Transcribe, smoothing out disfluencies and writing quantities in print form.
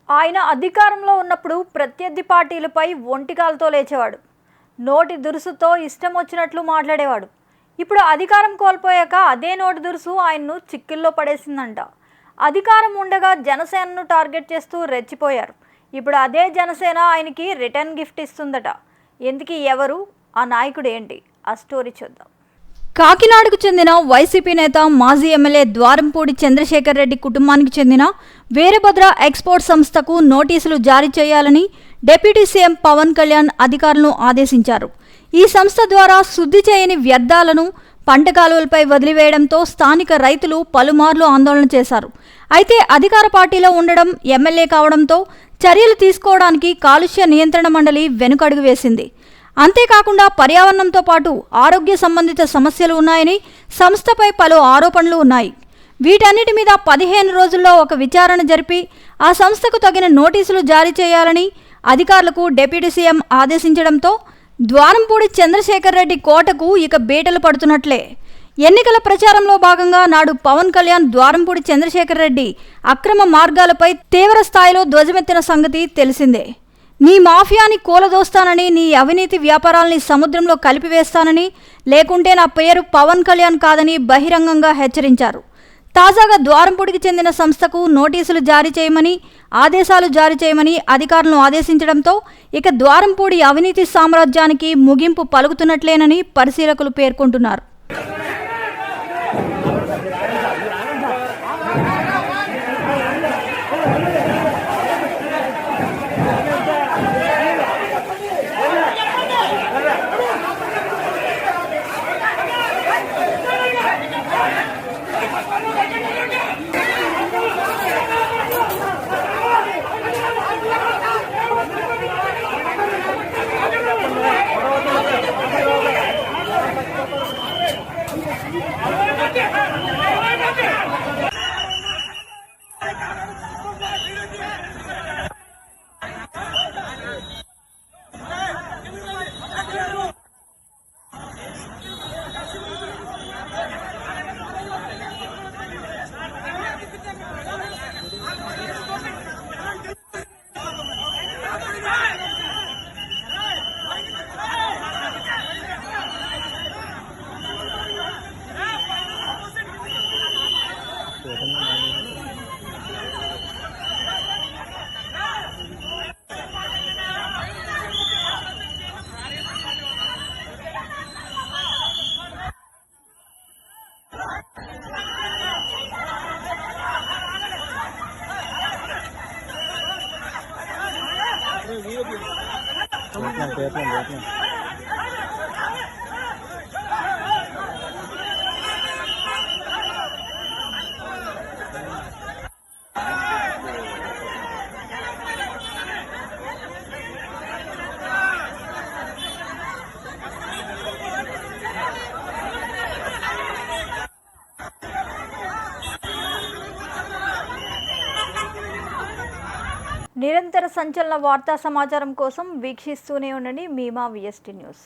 ఆయన అధికారంలో ఉన్నప్పుడు ప్రత్యర్థి పార్టీలపై ఒంటికాలతో లేచేవాడు. నోటి దురుసుతో ఇష్టం వచ్చినట్లు మాట్లాడేవాడు. ఇప్పుడు అధికారం కోల్పోయాక అదే నోటి దురుసు ఆయన్ను చిక్కుల్లో పడేసిందంట. అధికారం ఉండగా జనసేనను టార్గెట్ చేస్తూ రెచ్చిపోయారు. ఇప్పుడు అదే జనసేన ఆయనకి రిటర్న్ గిఫ్ట్ ఇస్తుందట. ఎందుకు ఎవరు ఆ నాయకుడు ఏంటి? ఆ స్టోరీ చూద్దాం. కాకినాడకు చెందిన వైసీపీ నేత మాజీ ఎమ్మెల్యే ద్వారంపూడి చంద్రశేఖర్ రెడ్డి కుటుంబానికి చెందిన వీరభద్ర ఎక్స్పోర్ట్ సంస్థకు నోటీసులు జారీ చేయాలని డిప్యూటీ సీఎం పవన్ కళ్యాణ్ అధికారులను ఆదేశించారు. ఈ సంస్థ ద్వారా శుద్ధి చేయని వ్యర్థాలను పంట కాలువలపై వదిలివేయడంతో స్థానిక రైతులు పలుమార్లు ఆందోళన చేశారు. అయితే అధికార పార్టీలో ఉండడం, ఎమ్మెల్యే కావడంతో చర్యలు తీసుకోవడానికి కాలుష్య నియంత్రణ మండలి వెనుకడుగు వేసింది. అంతేకాకుండా పర్యావరణంతో పాటు ఆరోగ్య సంబంధిత సమస్యలు ఉన్నాయని సంస్థపై పలు ఆరోపణలు ఉన్నాయి. వీటన్నిటి మీద 15 రోజుల్లో ఒక విచారణ జరిపి ఆ సంస్థకు తగిన నోటీసులు జారీ చేయాలని అధికారులకు డిప్యూటీ సీఎం ఆదేశించడంతో ద్వారంపూడి చంద్రశేఖర్ రెడ్డి కోటకు ఇక బీటలు పడుతున్నట్లే. ఎన్నికల ప్రచారంలో భాగంగా నాడు పవన్ కళ్యాణ్ ద్వారంపూడి చంద్రశేఖర్ రెడ్డి అక్రమ మార్గాలపై తీవ్ర స్థాయిలో ధ్వజమెత్తిన సంగతి తెలిసిందే. నీ మాఫియాని కూలదోస్తానని, నీ అవినీతి వ్యాపారాల్ని సముద్రంలో కలిపివేస్తానని, లేకుంటే నా పేరు పవన్ కళ్యాణ్ కాదని బహిరంగంగా హెచ్చరించారు. తాజాగా ద్వారంపూడికి చెందిన సంస్థకు నోటీసులు జారీ చేయమని, ఆదేశాలు జారీ చేయమని అధికారులను ఆదేశించడంతో ఇక ద్వారంపూడి అవినీతి సామ్రాజ్యానికి ముగింపు పలుకుతున్నట్లేనని పరిశీలకులు పేర్కొంటున్నారు. నిరంతర సంచలన వార్తా సమాచారం కోసం వీక్షిస్తూనే ఉండండి మీమా VST న్యూస్.